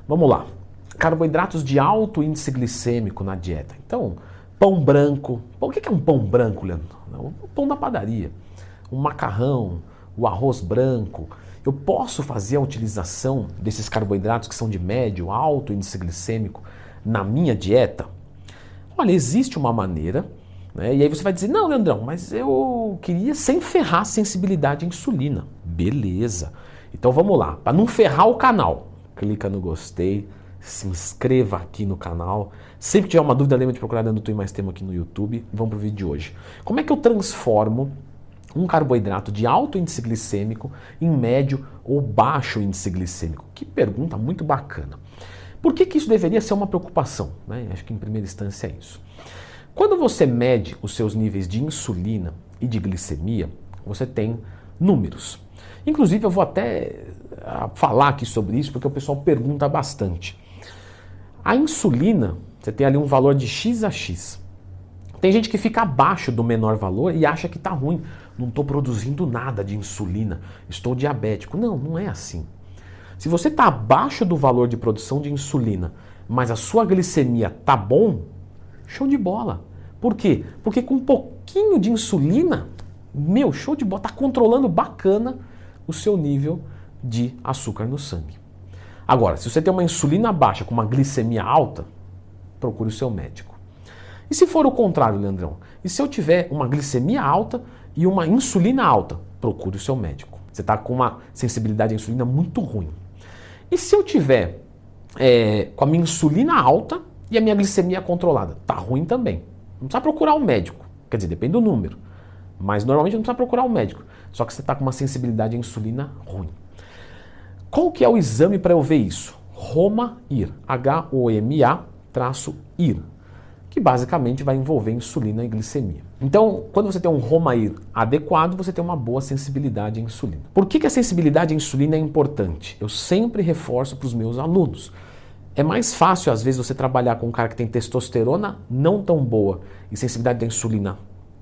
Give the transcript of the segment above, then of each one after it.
Vamos lá. Carboidratos de alto índice glicêmico na dieta. Então, pão branco. O que é um pão branco, Leandro? O pão da padaria. O macarrão, o arroz branco. Eu posso fazer a utilização desses carboidratos que são de médio, alto índice glicêmico na minha dieta? Olha, existe uma maneira, né? E aí você vai dizer, não, Leandrão, mas eu queria sem ferrar a sensibilidade à insulina. Beleza. Então vamos lá. Para não ferrar o canal, clica no gostei, se inscreva aqui no canal. Sempre que tiver uma dúvida, lembra de procurar Leandro Tui Mais Tema aqui no YouTube. Vamos para o vídeo de hoje. Como é que eu transformo um carboidrato de alto índice glicêmico em médio ou baixo índice glicêmico? Que pergunta muito bacana. Por que isso deveria ser uma preocupação, né? Acho que em primeira instância é isso. Quando você mede os seus níveis de insulina e de glicemia, você tem números. Inclusive eu vou até falar aqui sobre isso porque o pessoal pergunta bastante. A insulina, você tem ali um valor de X a X. Tem gente que fica abaixo do menor valor e acha que está ruim. Não estou produzindo nada de insulina, estou diabético. Não, não é assim. Se você está abaixo do valor de produção de insulina, mas a sua glicemia está bom, show de bola. Por quê? Porque com um pouquinho de insulina, show de bola, está controlando bacana o seu nível de açúcar no sangue. Agora, se você tem uma insulina baixa com uma glicemia alta, procure o seu médico. E se for o contrário, Leandrão? E se eu tiver uma glicemia alta e uma insulina alta? Procure o seu médico. Você está com uma sensibilidade à insulina muito ruim. E se eu tiver com a minha insulina alta e a minha glicemia controlada? Tá ruim também. Não precisa procurar um médico. Quer dizer, depende do número. Mas normalmente não precisa procurar um médico. Só que você está com uma sensibilidade à insulina ruim. Qual que é o exame para eu ver isso? HOMA-IR. HOMA-IR. Que basicamente vai envolver insulina e glicemia. Então, quando você tem um HOMA-IR adequado, você tem uma boa sensibilidade à insulina. Por que a sensibilidade à insulina é importante? Eu sempre reforço para os meus alunos. É mais fácil, às vezes, você trabalhar com um cara que tem testosterona não tão boa e sensibilidade à insulina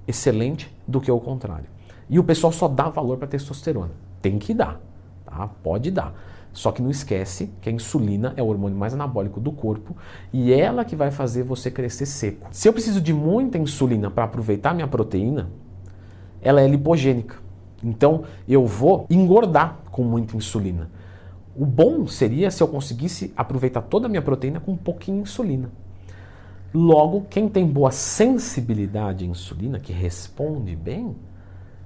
excelente do que o contrário. E o pessoal só dá valor para testosterona. Tem que dar, tá? Pode dar. Só que não esquece que a insulina é o hormônio mais anabólico do corpo e ela que vai fazer você crescer seco. Se eu preciso de muita insulina para aproveitar minha proteína, ela é lipogênica. Então eu vou engordar com muita insulina. O bom seria se eu conseguisse aproveitar toda a minha proteína com um pouquinho de insulina. Logo, quem tem boa sensibilidade à insulina, que responde bem,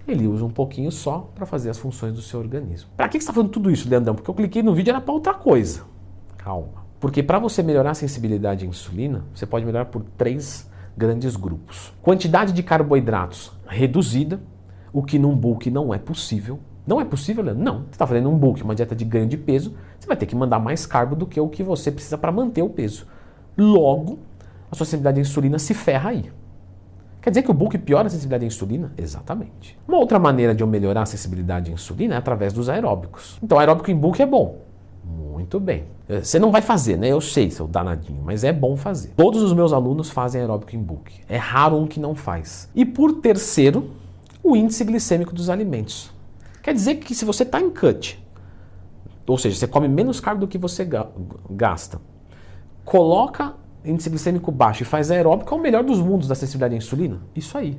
ele usa um pouquinho só para fazer as funções do seu organismo. Para que você está falando tudo isso, Leandrão? Porque eu cliquei no vídeo era para outra coisa. Calma. Porque para você melhorar a sensibilidade à insulina, você pode melhorar por 3 grandes grupos. Quantidade de carboidratos reduzida, o que num bulk não é possível. Não é possível, Leandro? Não. Você está fazendo um bulk, uma dieta de ganho de peso, você vai ter que mandar mais carbo do que o que você precisa para manter o peso. Logo, a sua sensibilidade à insulina se ferra aí. Quer dizer que o bulk piora a sensibilidade à insulina? Exatamente. Uma outra maneira de eu melhorar a sensibilidade à insulina é através dos aeróbicos. Então, aeróbico em bulk é bom. Muito bem. Você não vai fazer, né? Eu sei, seu danadinho, mas é bom fazer. Todos os meus alunos fazem aeróbico em bulk. É raro um que não faz. E por terceiro, o índice glicêmico dos alimentos. Quer dizer que se você está em cut, ou seja, você come menos carbo do que você gasta, coloca índice glicêmico baixo e faz aeróbico, é o melhor dos mundos da sensibilidade à insulina. Isso aí.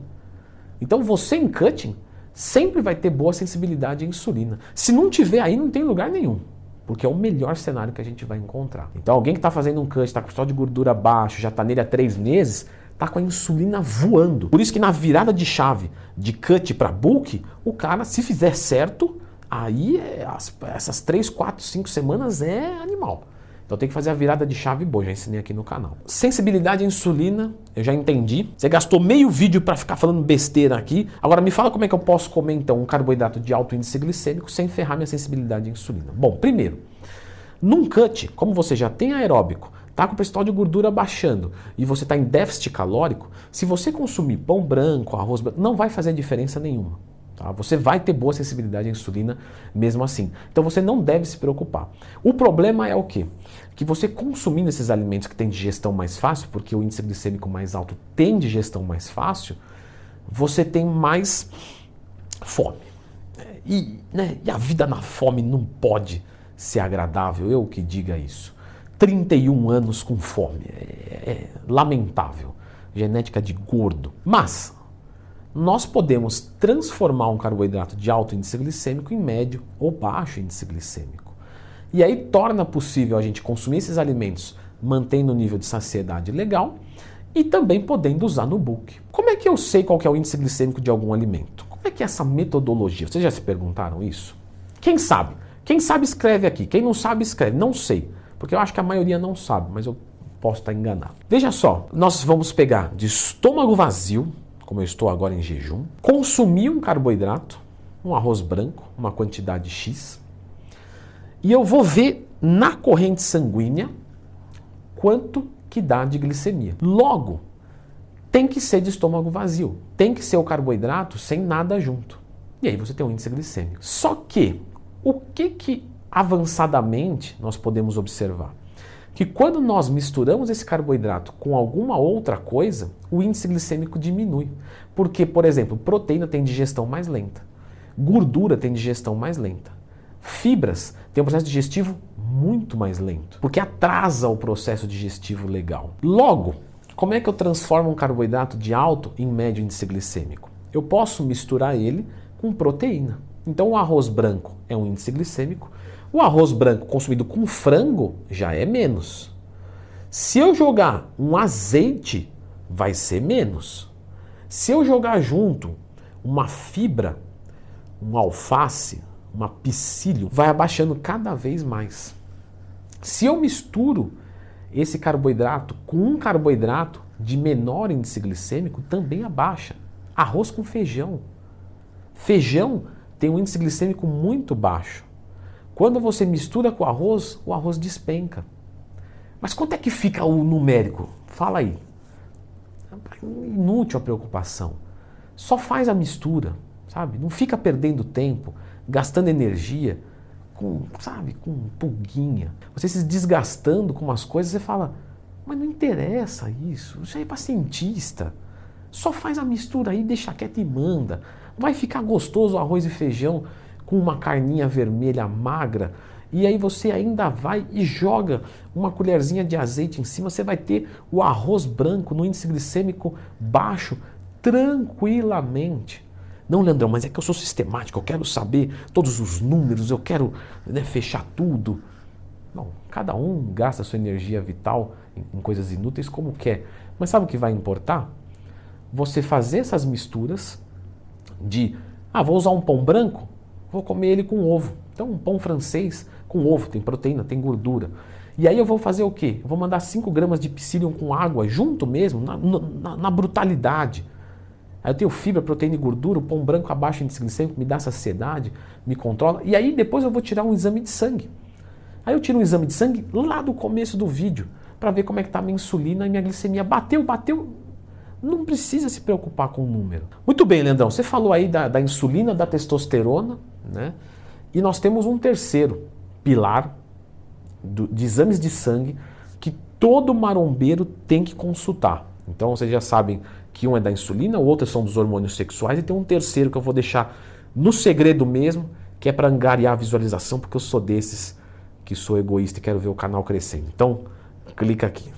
Então você em cutting sempre vai ter boa sensibilidade à insulina. Se não tiver aí, não tem lugar nenhum. Porque é o melhor cenário que a gente vai encontrar. Então alguém que está fazendo um cut, está com percentual de gordura baixo, já está nele há 3 meses, está com a insulina voando. Por isso que na virada de chave de cut para bulk, o cara, se fizer certo, aí essas 3, 4, 5 semanas é animal. Então tem que fazer a virada de chave boa, já ensinei aqui no canal. Sensibilidade à insulina, eu já entendi. Você gastou meio vídeo para ficar falando besteira aqui. Agora me fala como é que eu posso comer então um carboidrato de alto índice glicêmico sem ferrar minha sensibilidade à insulina. Bom, primeiro, num cut, como você já tem aeróbico, tá com o percentual de gordura baixando e você está em déficit calórico, se você consumir pão branco, arroz branco, não vai fazer diferença nenhuma. Tá? Você vai ter boa sensibilidade à insulina mesmo assim. Então você não deve se preocupar. O problema é o quê? Que você consumindo esses alimentos que têm digestão mais fácil, porque o índice glicêmico mais alto tem digestão mais fácil, você tem mais fome. E a vida na fome não pode ser agradável, eu que diga isso. 31 anos com fome. É lamentável. Genética de gordo. Mas nós podemos transformar um carboidrato de alto índice glicêmico em médio ou baixo índice glicêmico. E aí torna possível a gente consumir esses alimentos mantendo o nível de saciedade legal e também podendo usar no bulk. Como é que eu sei qual que é o índice glicêmico de algum alimento? Como é que é essa metodologia? Vocês já se perguntaram isso? Quem sabe? Quem sabe escreve aqui. Quem não sabe escreve. Não sei. Porque eu acho que a maioria não sabe, mas eu posso estar enganado. Veja só, nós vamos pegar de estômago vazio, como eu estou agora em jejum, consumir um carboidrato, um arroz branco, uma quantidade X, e eu vou ver na corrente sanguínea quanto que dá de glicemia. Logo, tem que ser de estômago vazio, tem que ser o carboidrato sem nada junto. E aí você tem um índice glicêmico. Só que, o que avançadamente nós podemos observar? Que quando nós misturamos esse carboidrato com alguma outra coisa, o índice glicêmico diminui. Porque, por exemplo, proteína tem digestão mais lenta, gordura tem digestão mais lenta, fibras tem um processo digestivo muito mais lento, porque atrasa o processo digestivo legal. Logo, como é que eu transformo um carboidrato de alto em médio índice glicêmico? Eu posso misturar ele com proteína. Então o arroz branco é um índice glicêmico, o arroz branco consumido com frango já é menos. Se eu jogar um azeite, vai ser menos. Se eu jogar junto uma fibra, um alface, uma psyllium, vai abaixando cada vez mais. Se eu misturo esse carboidrato com um carboidrato de menor índice glicêmico, também abaixa. Arroz com feijão. Feijão tem um índice glicêmico muito baixo. Quando você mistura com o arroz despenca. Mas quanto é que fica o numérico? Fala aí. Inútil a preocupação. Só faz a mistura, sabe? Não fica perdendo tempo, gastando energia com pulguinha. Você se desgastando com umas coisas, você fala, mas não interessa isso aí é para cientista. Só faz a mistura aí, deixa quieto e manda. Vai ficar gostoso o arroz e feijão com uma carninha vermelha magra, e aí você ainda vai e joga uma colherzinha de azeite em cima, você vai ter o arroz branco no índice glicêmico baixo, tranquilamente. Não, Leandrão, mas é que eu sou sistemático, eu quero saber todos os números, eu quero fechar tudo. Não, cada um gasta a sua energia vital em coisas inúteis como quer. Mas sabe o que vai importar? Você fazer essas misturas de, vou usar um pão branco, vou comer ele com ovo. Então um pão francês com ovo, tem proteína, tem gordura. E aí eu vou fazer o quê? Eu vou mandar 5 gramas de psyllium com água junto mesmo, na brutalidade. Aí eu tenho fibra, proteína e gordura, o pão branco abaixo índice glicêmico, me dá saciedade, me controla. E aí depois eu vou tirar um exame de sangue. Aí eu tiro um exame de sangue lá do começo do vídeo, para ver como é que está a minha insulina e minha glicemia. Bateu, não precisa se preocupar com o número. Muito bem, Leandrão, você falou aí da insulina, da testosterona, né? E nós temos um terceiro pilar de exames de sangue que todo marombeiro tem que consultar. Então vocês já sabem que um é da insulina, o outro são dos hormônios sexuais e tem um terceiro que eu vou deixar no segredo mesmo, que é para angariar a visualização, porque eu sou desses que sou egoísta e quero ver o canal crescendo. Então, clica aqui.